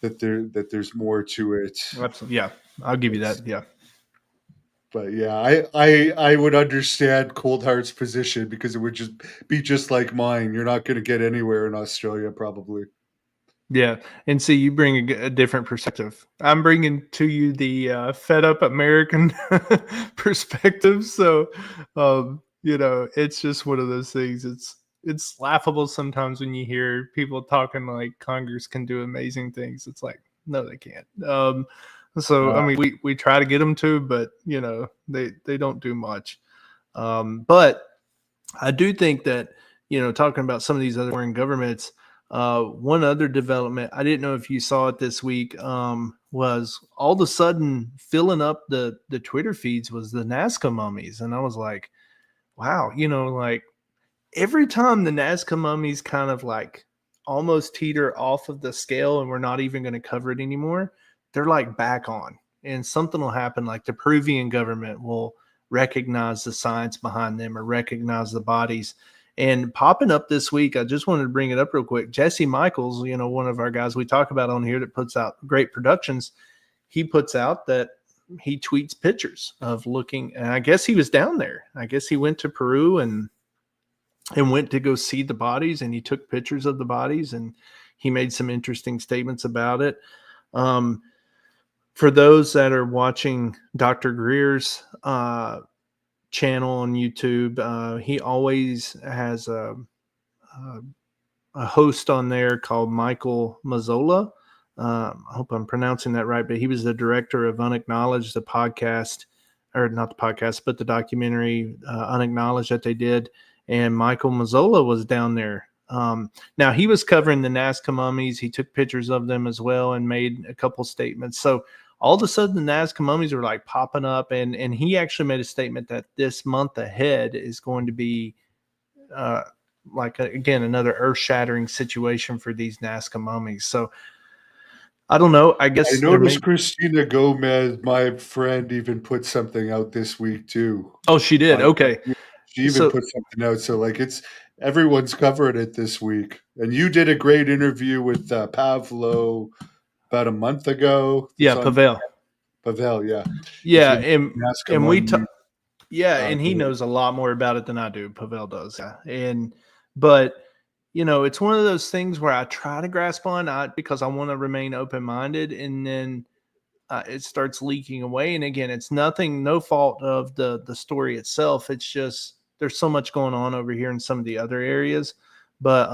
that there's more to it. absolutely. Yeah. I'll give you It's, that. Yeah. but yeah, I would understand Cold Heart's position because it would just be just like mine. You're not going to get anywhere in Australia, probably. Yeah, and see, you bring a different perspective. I'm bringing to you the fed up American perspective. So, it's just one of those things. It's laughable sometimes when you hear people talking like Congress can do amazing things. It's like, no, they can't. So I mean, we try to get them to, but they don't do much. But I do think that, talking about some of these other foreign governments, one other development, I didn't know if you saw it this week, was all of a sudden filling up the Twitter feeds was the Nazca mummies. And I was like, wow, like every time the Nazca mummies kind of like almost teeter off of the scale and we're not even going to cover it anymore, they're like back on. And something will happen, like the Peruvian government will recognize the science behind them or recognize the bodies. And popping up this week, I just wanted to bring it up real quick. Jesse Michaels, one of our guys we talk about on here that puts out great productions, he puts out that he tweets pictures of looking, and I guess he was down there. I guess he went to Peru and went to go see the bodies, and he took pictures of the bodies, and he made some interesting statements about it. For those that are watching Dr. Greer's channel on YouTube, he always has a host on there called Michael Mazzola. I hope I'm pronouncing that right, but he was the director of Unacknowledged, the podcast, or not the podcast, but the documentary Unacknowledged that they did. And Michael Mazzola was down there. Now, he was covering the Nazca mummies. He took pictures of them as well and made a couple statements. So all of a sudden, the Nazca mummies were like popping up. And he actually made a statement that this month ahead is going to be again, another earth shattering situation for these Nazca mummies. So I don't know. I I guess there may. noticed Christina Gomez, my friend, even put something out this week too. Oh, she did. On Okay. She even So put something out. So like it's everyone's covering it this week. And you did a great interview with Pavlo about a month ago. yeah, That's on Pavel. Pavel. Yeah, if Yeah, you ask him and we on yeah, and he knows a lot more about it than I do. Pavel does. Yeah. But it's one of those things where I try to grasp on because I want to remain open minded, and then it starts leaking away. And again, it's no fault of the story itself. It's just there's so much going on over here in some of the other areas. But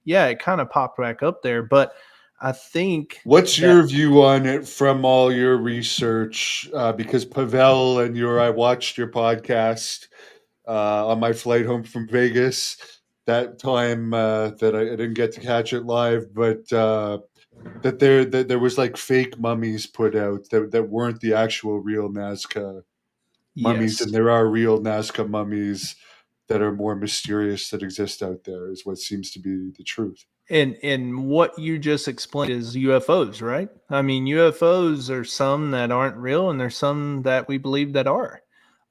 yeah, it kind of popped back up there. But I think What's that your view on it from all your research? Because Pavel and I watched your podcast on my flight home from Vegas. That time that I didn't get to catch it live, but that there was like fake mummies put out that weren't the actual real Nazca mummies, yes. and there are real Nazca mummies that are more mysterious that exist out there. Is what seems to be the truth. And what you just explained is UFOs, right? I mean, UFOs are some that aren't real, and there's some that we believe that are.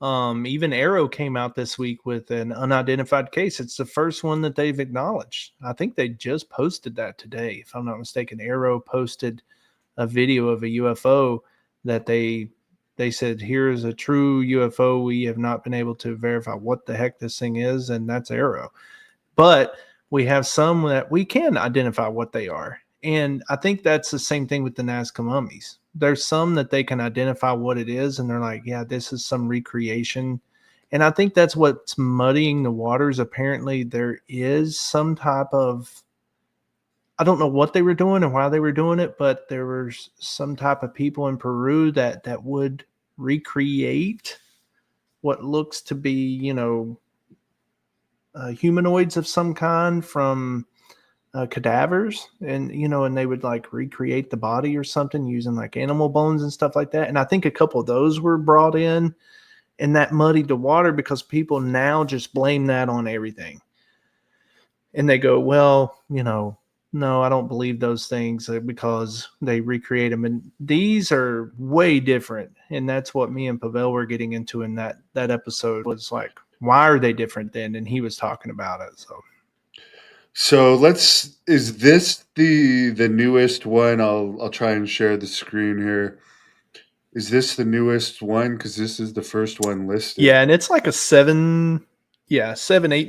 Even Arrow came out this week with an unidentified case. It's the first one that they've acknowledged. I think they just posted that today, if I'm not mistaken. Arrow posted a video of a UFO that they said, here's a true UFO. We have not been able to verify what the heck this thing is, and that's Arrow. But we have some that we can identify what they are. And I think that's the same thing with the Nazca mummies. There's some that they can identify what it is, and they're like, yeah, this is some recreation. And I think that's what's muddying the waters. Apparently, there is some type of, I don't know what they were doing and why they were doing it, but there was some type of people in Peru that would recreate what looks to be, humanoids of some kind from cadavers, and they would like recreate the body or something using like animal bones and stuff like that. And I think a couple of those were brought in, and that muddied the water because people now just blame that on everything. And they go, well, no, I don't believe those things because they recreate them. And these are way different. And that's what me and Pavel were getting into in that episode, was like, why are they different then? And he was talking about it. So is this the newest one? I'll try and share the screen here. Is this the newest one? Because this is the first one listed. Yeah, and it's like a 7-8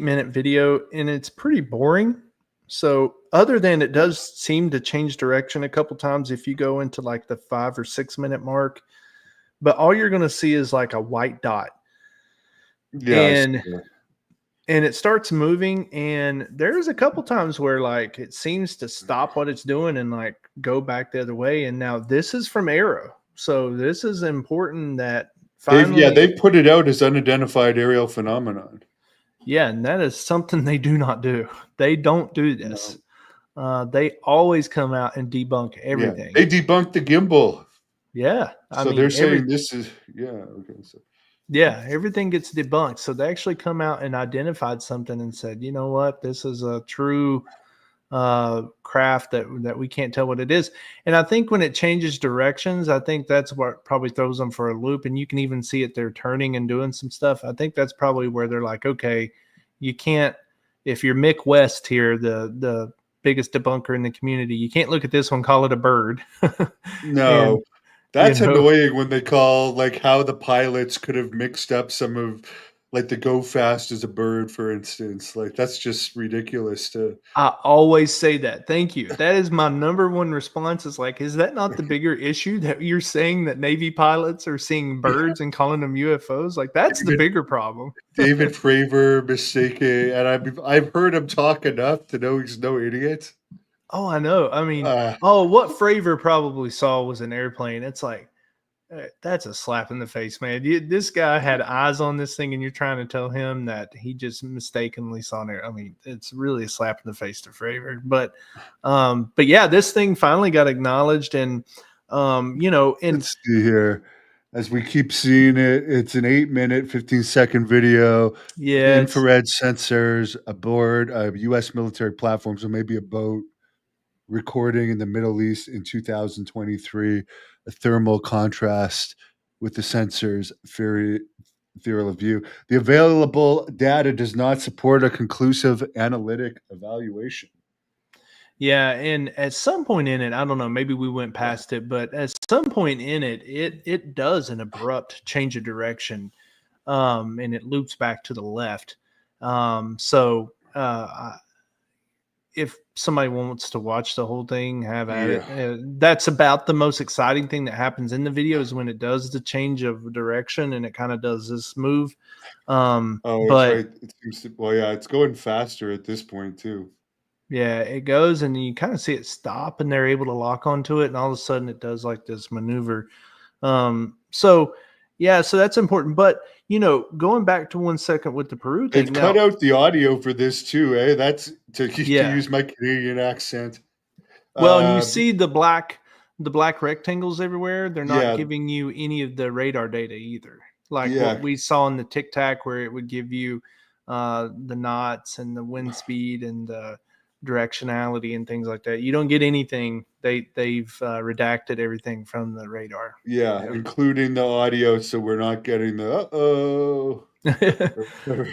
minute video, and it's pretty boring. So other than it does seem to change direction a couple times if you go into like the 5 or 6 minute mark, but all you're going to see is like a white dot, Yeah, I see and that. it starts moving, and there's a couple times where like it seems to stop what it's doing and like go back the other way. And now this is from Arrow, so this is important that finally. They put it out as unidentified aerial phenomenon. Yeah, and that is something they do not do. They don't do this. No. They always come out and debunk Yeah, everything. they debunked the gimbal. Yeah, I So they're mean saying this is okay. So everything gets debunked. So they actually come out and identified something and said, you know what, this is a true craft that we can't tell what it is. And I think when it changes directions, I think that's what probably throws them for a loop. And you can even see it, they're turning and doing some stuff. I think that's probably where they're like, okay, you can't, if you're Mick West here, the biggest debunker in the community, you can't look at this one, call it a bird. And no, you that's know, annoying when they call like how the pilots could have mixed up some of like the go fast as a bird, for instance. Like that's just ridiculous to I always say that. Thank you. That is my number one response, is like, is that not the bigger issue that you're saying that Navy pilots are seeing birds and calling them UFOs? Like, that's the David bigger problem. David Fravor mistaken, and I've heard him talk enough to know he's no idiot. Oh, I know. I mean, Uh, what Fravor probably saw was an airplane. It's like, that's a slap in the face, man. This guy had eyes on this thing, and you're trying to tell him that he just mistakenly saw it. I mean, it's really a slap in the face to Fravor. But yeah, this thing finally got acknowledged, and and let's see here. As we keep seeing it, it's an 8-minute, 15-second video. yeah, it's Infrared sensors aboard a U.S. military platform, so maybe a boat, recording in the Middle East in 2023, a thermal contrast with the sensors field of view. The available data does not support a conclusive analytic evaluation. yeah, and at some point in it, I don't know, maybe we went past it, but at some point in it, it does an abrupt change of direction, and it loops back to the left. If somebody wants to watch the whole thing, have at Yeah. it. That's about the most exciting thing that happens in the video, is when it does the change of direction and it kind of does this move. Oh, it's But right. It seems to, well, yeah, it's going faster at this point too. yeah, it goes and you kind of see it stop, and they're able to lock onto it, and all of a sudden it does like this maneuver. So yeah, so that's important. But going back to 1 second with the Peru They've thing cut now. out the audio for this too, eh? That's to Yeah. use my Canadian accent. Well, and you Uh, see the black rectangles everywhere. They're not yeah, giving you any of the radar data either. Like what yeah, we saw in the Tic Tac, where it would give you the knots and the wind speed and the directionality and things like that. You don't get anything. They've redacted everything from the radar. yeah, including the audio, so we're not getting the uh-oh. Yeah.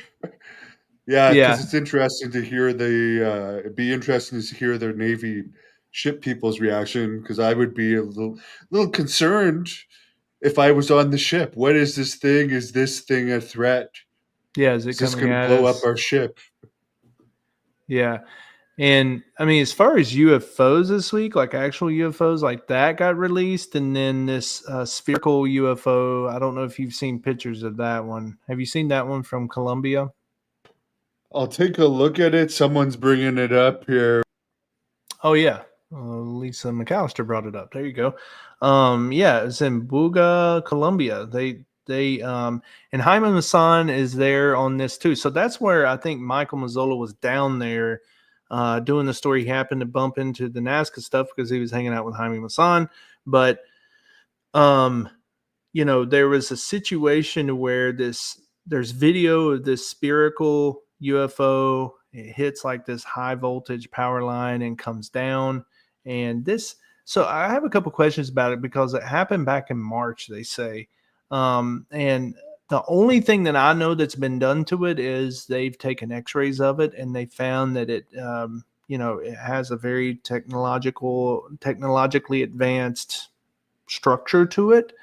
Yeah, because Yeah. it's interesting to hear it'd be interesting to hear their Navy ship people's reaction, because I would be a little concerned if I was on the ship. What is this thing? Is this thing a threat? Yeah. Is it Is this coming going to at blow up us? our ship? Yeah. And I mean, as far as UFOs this week, like actual UFOs, like that got released, and then this spherical UFO. I don't know if you've seen pictures of that one. Have you seen that one from Colombia? I'll take a look at it. Someone's bringing it up here. Oh yeah, Lisa McAllister brought it up. There you go. Yeah, it's in Buga, Colombia. They and Jaime Maussan is there on this too. So that's where I think Michael Mazzola was down there doing the story. He happened to bump into the Nazca stuff because he was hanging out with Jaime Maussan. But um, there was a situation where there's video of this spherical UFO. It hits like this high voltage power line and comes down. And so I have a couple questions about it because it happened back in March, they say. And the only thing that I know that's been done to it is they've taken X-rays of it and they found that it has a very technologically advanced structure to it.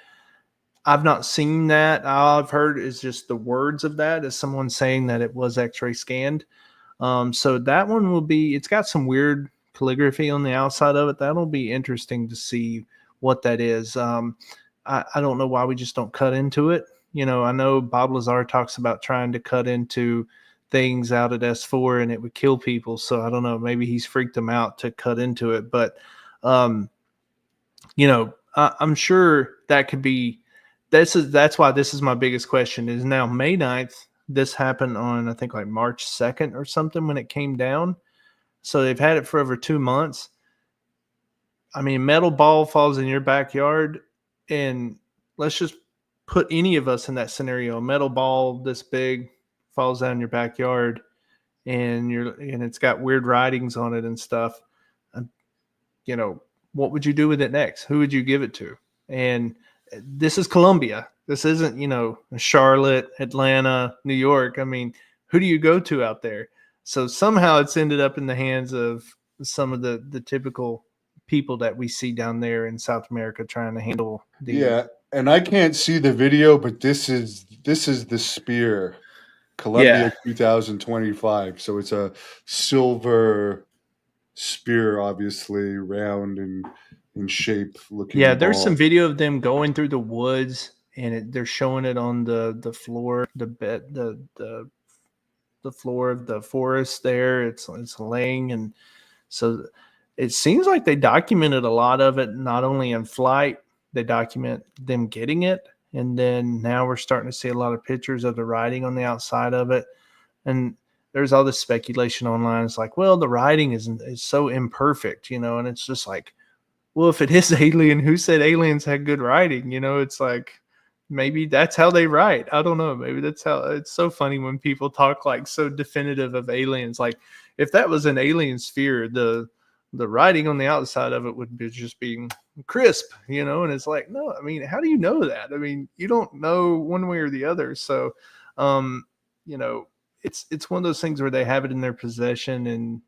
I've not seen that. All I've heard is just the words of that as someone saying that it was X-ray scanned. So that one it's got some weird calligraphy on the outside of it. That'll be interesting to see what that is. I don't know why we just don't cut into it. I know Bob Lazar talks about trying to cut into things out at S4 and it would kill people. So I don't know. Maybe he's freaked them out to cut into it. But, I'm sure that could be. That's why this is my biggest question is now May 9th. This happened on, I think, like March 2nd or something when it came down. So they've had it for over 2 months. I mean, metal ball falls in your backyard, and let's just put any of us in that scenario. A metal ball this big falls down your backyard, and it's got weird writings on it and stuff. What would you do with it next? Who would you give it to? And this is Columbia. This isn't, Charlotte, Atlanta, New York. I mean, who do you go to out there? So somehow it's ended up in the hands of some of the typical people that we see down there in South America trying to handle the. Yeah, and I can't see the video, but this is the spear, Columbia Yeah. 2025. So it's a silver spear, obviously round and in shape, Yeah, looking there's some ball. video of them going through the woods, and they're showing it on the floor, the bed, the floor of the forest there. It's laying, and so it seems like they documented a lot of it, not only in flight, they document them getting it. And then now we're starting to see a lot of pictures of the writing on the outside of it. And there's all this speculation online. It's like, well, the writing is so imperfect, and it's just like, well, if it is alien, who said aliens had good writing? It's like, maybe that's how they write. I don't know. Maybe that's how. It's so funny when people talk like so definitive of aliens. Like if that was an alien sphere, the writing on the outside of it would be just being crisp, and it's like, no, I mean, how do you know that? I mean, you don't know one way or the other. So, you know, it's one of those things where they have it in their possession, and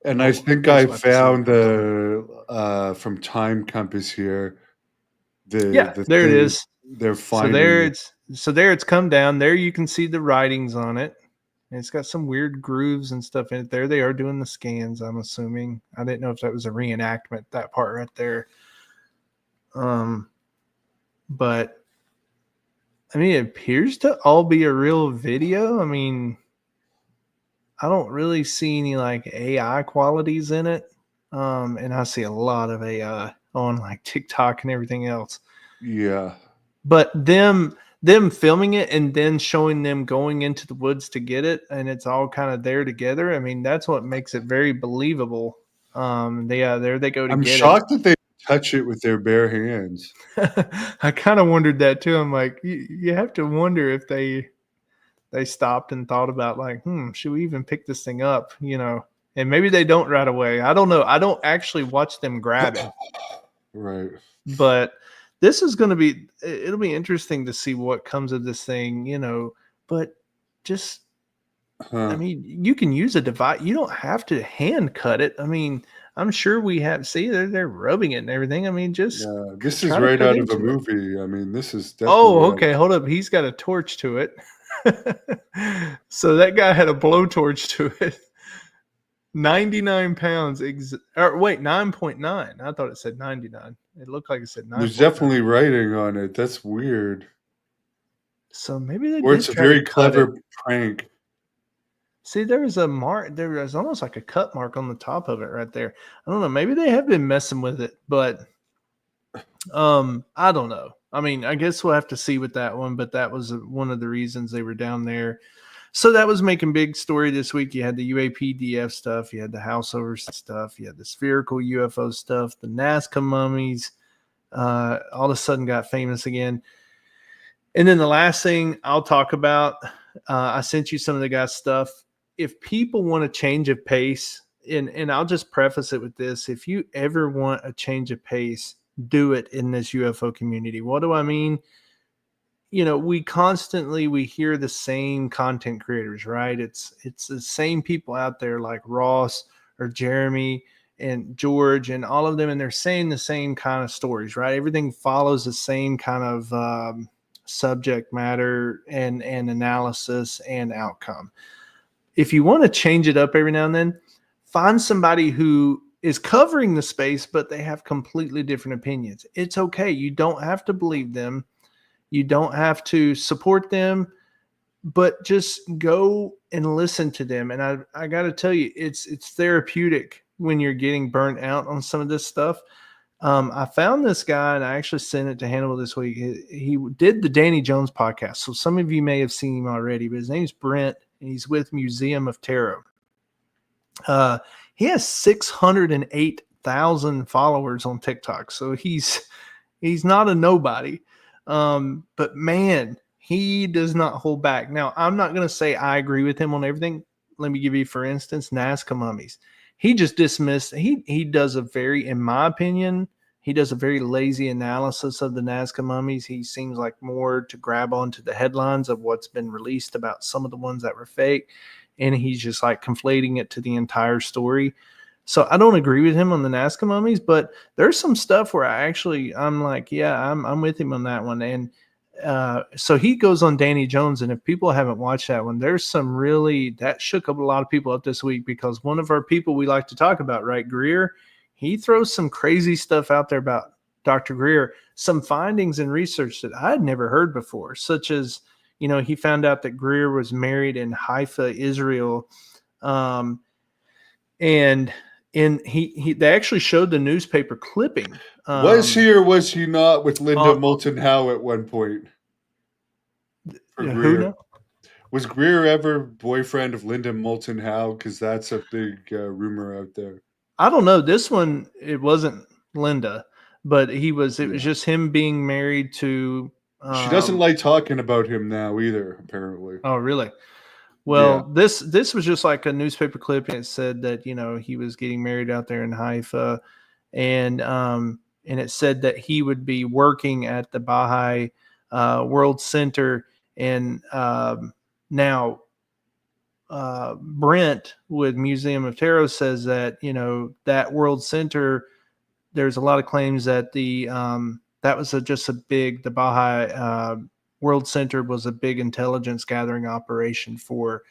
And I think guess I we'll have to see what found comes of it. the from Time Compass here Yeah, the there it thing is. they're So finding. there it's come down. There you can see the writings on it. And it's got some weird grooves and stuff in it. There they are doing the scans, I'm assuming. I didn't know if that was a reenactment, that part right there. But I mean, it appears to all be a real video. I mean, I don't really see any like AI qualities in it. And I see a lot of AI on like TikTok and everything else. Yeah. But them filming it and then showing them going into the woods to get it, and it's all kind of there together. I mean, that's what makes it very believable. There they go to I'm get it. shocked that they touch it with their bare hands. I kind of wondered that too. I'm like, you have to wonder if they stopped and thought about like, should we even pick this thing up? And maybe they don't right away. I don't know. I don't actually watch them grab it. Right. But this is going to be, it'll be interesting to see what comes of this thing, but just, I Huh. mean, you can use a device. You don't have to hand cut it. I mean, I'm sure we have, see, they're rubbing it and everything. I mean, just Yeah. This is try to right cut out of a into it. movie. I mean, this is Oh, definitely okay. Hold up. He's got a torch to it. So that guy had a blowtorch to it. 99 pounds. Or wait, 9.9. I thought it said 99. It looked like it said there's 9.9. definitely writing on it. That's weird. So maybe they Or it's did a try to very cut it. clever prank. See, there was a mark. There was almost like a cut mark on the top of it right there. I don't know. Maybe they have been messing with it, but I don't know. I mean, I guess we'll have to see with that one. But that was one of the reasons they were down there. So that was making big story this week. You had the UAPDF stuff, you had the House oversight stuff, you had the spherical UFO stuff, the Nazca mummies. all of a sudden got famous again. And then the last thing I'll talk about, I sent you some of the guy's stuff. If people want a change of pace, and I'll just preface it with this: if you ever want a change of pace, do it in this UFO community. What do I mean? We hear the same content creators, right? It's the same people out there like Ross or Jeremy and George and all of them, and they're saying the same kind of stories, right? Everything follows the same kind of subject matter and analysis and outcome. If you want to change it up every now and then, find somebody who is covering the space, but they have completely different opinions. It's okay. You don't have to believe them. You don't have to support them, but just go and listen to them. And I got to tell you, it's therapeutic when you're getting burnt out on some of this stuff. I found this guy and I actually sent it to Hannibal this week. He did the Danny Jones podcast. So some of you may have seen him already, but his name's Brent and he's with Museum of Tarot. He has 608,000 followers on TikTok. So he's not a nobody. But man, he does not hold back. Now, I'm not going to say I agree with him on everything. Let me give you, for instance, Nazca mummies. He just dismissed. He does a very, in my opinion, he does a very lazy analysis of the Nazca mummies. He seems like more to grab onto the headlines of what's been released about some of the ones that were fake, and he's just like conflating it to the entire story. So I don't agree with him on the Nazca mummies, but there's some stuff where I'm like, yeah, I'm with him on that one. And so he goes on Danny Jones, and if people haven't watched that one, there's some really that shook up a lot of people up this week because one of our people we like to talk about, right, Greer, he throws some crazy stuff out there about Dr. Greer, some findings and research that I had never heard before, such as he found out that Greer was married in Haifa, Israel, and they actually showed the newspaper clipping. Was he or was he not with Linda Moulton Howe at one point? For Who Greer. knows? Was Greer ever boyfriend of Linda Moulton Howe? Because that's a big rumor out there. I don't know. This one, it wasn't Linda, but it was just him being married to. She doesn't like talking about him now either, apparently. Oh, really? Well, this was just like a newspaper clip, and it said that he was getting married out there in Haifa, and it said that he would be working at the Baha'i World Center, and now Brent with Museum of Tarot says that that World Center, there's a lot of claims that that was the Baha'i World Center was a big intelligence gathering operation for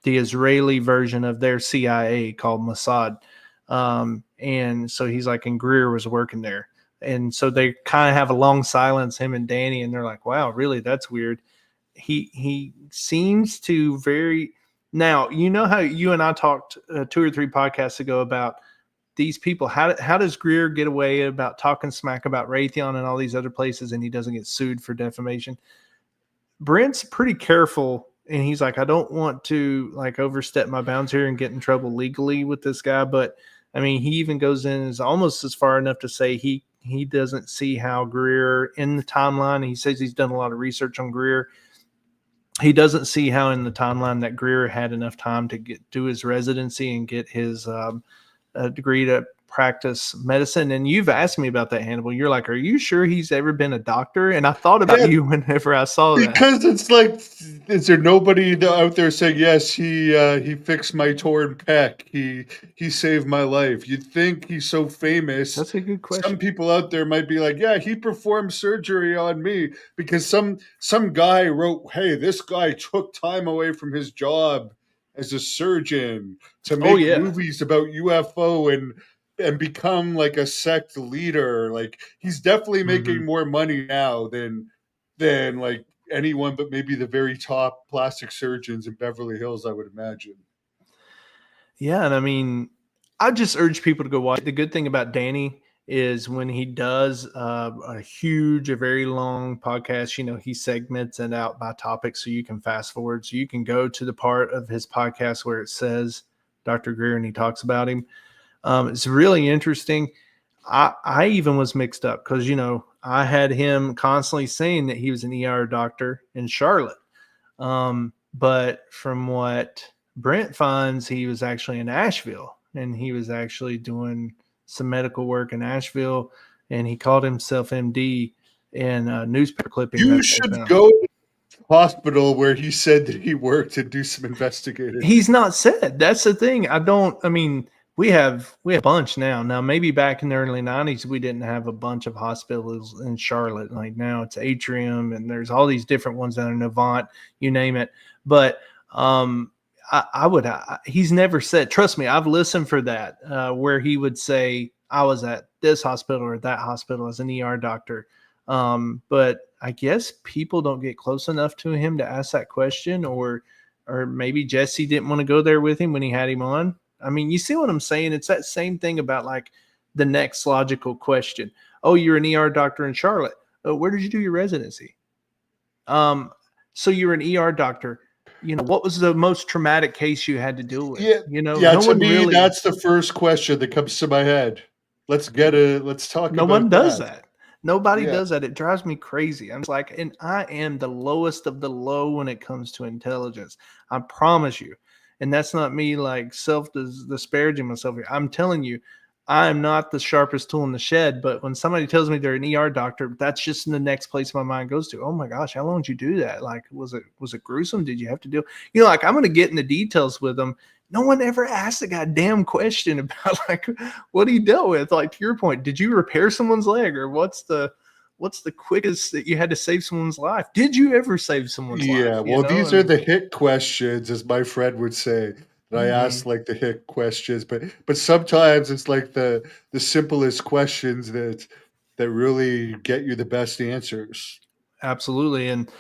the Israeli version of their CIA called Mossad. And so he's like, and Greer was working there. And so they kind of have a long silence, him and Danny, and they're like, wow, really? That's weird. He seems to now, how you and I talked 2 or 3 podcasts ago about these people. How does Greer get away about talking smack about Raytheon and all these other places, and he doesn't get sued for defamation? Brent's pretty careful, and he's like, I don't want to overstep my bounds here and get in trouble legally with this guy. But I mean, he even goes in is almost as far enough to say he doesn't see how Greer in the timeline. He says he's done a lot of research on Greer. He doesn't see how in the timeline that Greer had enough time to do his residency and get his degree to practice medicine. And you've asked me about that, Hannibal. You're like, are you sure he's ever been a doctor? And I thought about you whenever I saw that. Because it's like, is there nobody out there saying, yes, he fixed my torn pec, he saved my life? You'd think he's so famous. That's a good question. Some people out there might be like, yeah, he performed surgery on me, because some guy wrote, hey, this guy took time away from his job as a surgeon to make movies about UFO and become like a sect leader. Like, he's definitely making more money now than like anyone but maybe the very top plastic surgeons in Beverly Hills, I would imagine. Yeah, and I mean, I just urge people to go watch. The good thing about Danny is when he does a very long podcast, he segments it out by topic, so you can fast forward. So you can go to the part of his podcast where it says Dr. Greer and he talks about him. It's really interesting. I even was mixed up because, I had him constantly saying that he was an ER doctor in Charlotte. But from what Brent finds, he was actually in Asheville, and he was actually doing some medical work in Asheville, and he called himself MD in a newspaper clipping You that they should found. go to the hospital where he said that he worked and do some investigating. He's not said. That's the thing. I mean, we have a bunch now. Now maybe back in the early 90s we didn't have a bunch of hospitals in Charlotte. Like now it's Atrium and there's all these different ones down in Novant, you name it. But he's never said, trust me, I've listened for that, where he would say, I was at this hospital or that hospital as an ER doctor. But I guess people don't get close enough to him to ask that question, or maybe Jesse didn't want to go there with him when he had him on. I mean, you see what I'm saying? It's that same thing about like the next logical question. Oh, you're an ER doctor in Charlotte. Oh, where did you do your residency? So you're an ER doctor. What was the most traumatic case you had to deal with? Yeah, yeah. No To one me, really, that's the first question that comes to my head. Let's talk no one about does that. that. Nobody Yeah, does that. It drives me crazy. I'm just like, and I am the lowest of the low when it comes to intelligence. I promise you. And that's not me like self disparaging myself here. I'm telling you, I am not the sharpest tool in the shed. But when somebody tells me they're an ER doctor, that's just the next place my mind goes to. Oh my gosh, how long did you do that? Like, was it gruesome? Did you have to do? Like I'm going to get into details with them. No one ever asked a goddamn question about like what he dealt with. Like to your point, did you repair someone's leg, or what's the quickest that you had to save someone's life? Did you ever save someone's life? yeah. You Well, know, these I are mean, the hit questions, as my friend would say. That I mhm. ask like the hit questions, but sometimes it's like the simplest questions that really get you the best answers. Absolutely. And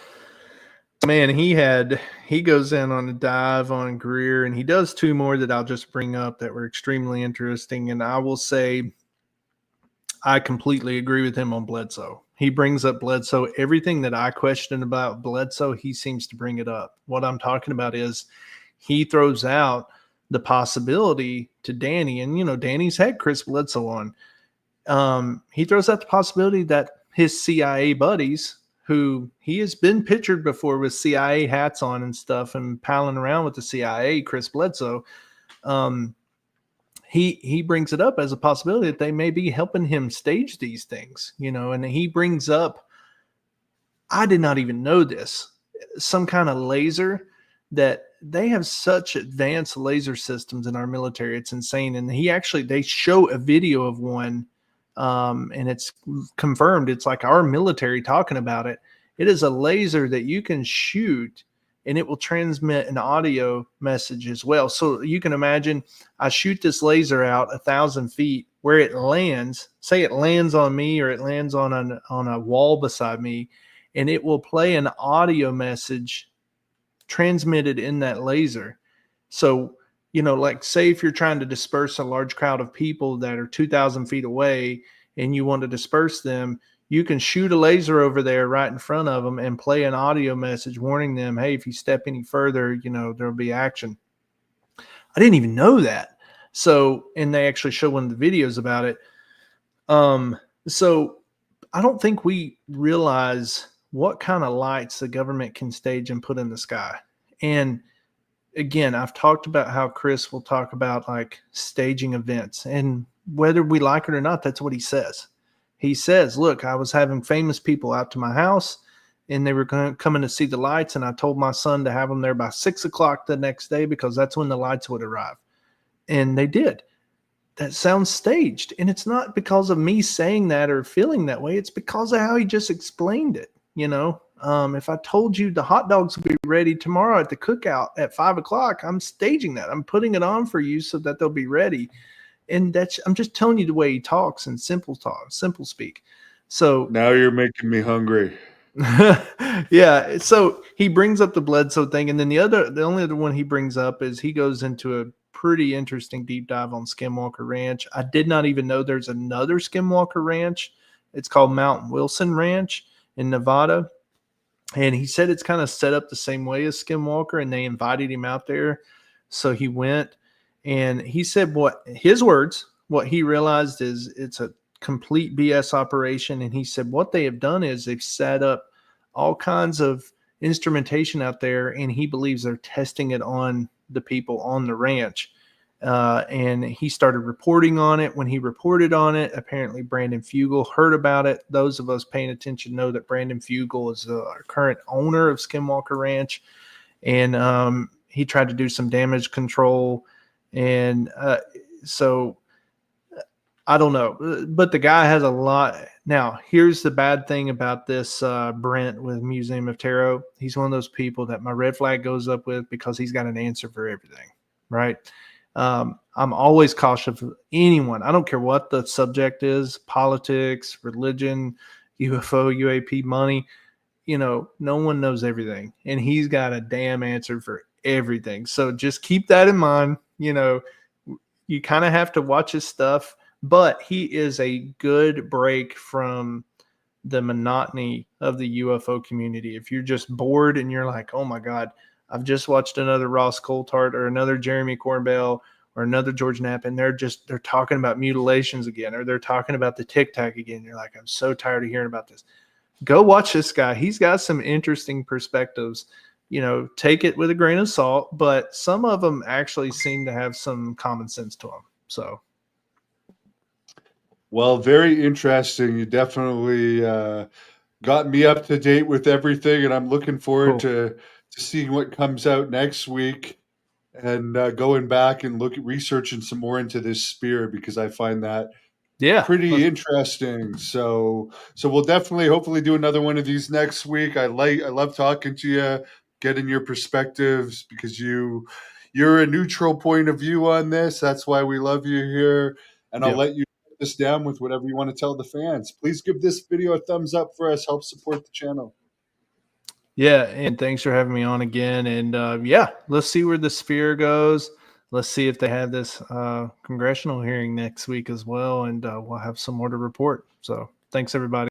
man, he goes in on a dive on Greer, and he does two more that I'll just bring up that were extremely interesting. And I will say I completely agree with him on Bledsoe. He brings up Bledsoe. Everything that I question about Bledsoe, he seems to bring it up. What I'm talking about is he throws out the possibility to Danny, and Danny's had Chris Bledsoe on. He throws out the possibility that his CIA buddies, who he has been pictured before with CIA hats on and stuff and palling around with the CIA, Chris Bledsoe, um, he brings it up as a possibility that they may be helping him stage these things, and he brings up, I did not even know this, some kind of laser that they have such advanced laser systems in our military. It's insane. And they show a video of one, and it's confirmed. It's like our military talking about it. It is a laser that you can shoot and it will transmit an audio message as well. So you can imagine I shoot this laser out 1,000 feet where it lands, say it lands on me or it lands on a wall beside me, and it will play an audio message transmitted in that laser. So, like say if you're trying to disperse a large crowd of people that are 2,000 feet away and you want to disperse them, you can shoot a laser over there right in front of them and play an audio message warning them, hey, if you step any further, there'll be action. I didn't even know that. So, and they actually show one of the videos about it. So I don't think we realize what kind of lights the government can stage and put in the sky. And again, I've talked about how Chris will talk about like staging events, and whether we like it or not, that's what he says. He says, look, I was having famous people out to my house and they were coming to see the lights. And I told my son to have them there by 6 o'clock the next day because that's when the lights would arrive. And they did. That sounds staged. And it's not because of me saying that or feeling that way. It's because of how he just explained it. If I told you the hot dogs will be ready tomorrow at the cookout at 5 o'clock, I'm staging that. I'm putting it on for you so that they'll be ready. And I'm just telling you the way he talks in simple talk, simple speak. So Now you're making me hungry. yeah, so he brings up the Bledsoe thing, and then the only other one he brings up is he goes into a pretty interesting deep dive on Skinwalker Ranch. I did not even know there's another Skinwalker Ranch. It's called Mount Wilson Ranch in Nevada, and he said it's kind of set up the same way as Skinwalker, and they invited him out there, so he went, and he said what he realized is it's a complete BS operation. And he said what they have done is they've set up all kinds of instrumentation out there, and he believes they're testing it on the people on the ranch. And he started reporting on it. When he reported on it, apparently Brandon Fugel heard about it. Those of us paying attention know that Brandon Fugel is the current owner of Skinwalker Ranch, and he tried to do some damage control. And so I don't know, but the guy has a lot. Now, here's the bad thing about this Brent with Museum of Tarot. He's one of those people that my red flag goes up with because he's got an answer for everything, right? I'm always cautious of anyone. I don't care what the subject is, politics, religion, UFO, UAP, money. No one knows everything. And he's got a damn answer for everything. So just keep that in mind. You kind of have to watch his stuff, but he is a good break from the monotony of the UFO community. If you're just bored and you're like, oh my God, I've just watched another Ross Coulthard or another Jeremy Corbell or another George Knapp, and they're talking about mutilations again, or they're talking about the Tic Tac again. You're like, I'm so tired of hearing about this. Go watch this guy. He's got some interesting perspectives. Take it with a grain of salt, but some of them actually seem to have some common sense to them. So, Well, very interesting. You definitely got me up to date with everything, and I'm looking forward cool. to seeing what comes out next week and going back and researching some more into this spear because I find that Yeah. pretty interesting. So we'll definitely hopefully do another one of these next week. I love talking to you, getting your perspectives because you're a neutral point of view on this. That's why we love you here. And I'll Yep. let you put this down with whatever you want to tell the fans. Please give this video a thumbs up for us. Help support the channel. Yeah, and thanks for having me on again. And let's see where the sphere goes. Let's see if they have this congressional hearing next week as well, and we'll have some more to report. So thanks, everybody.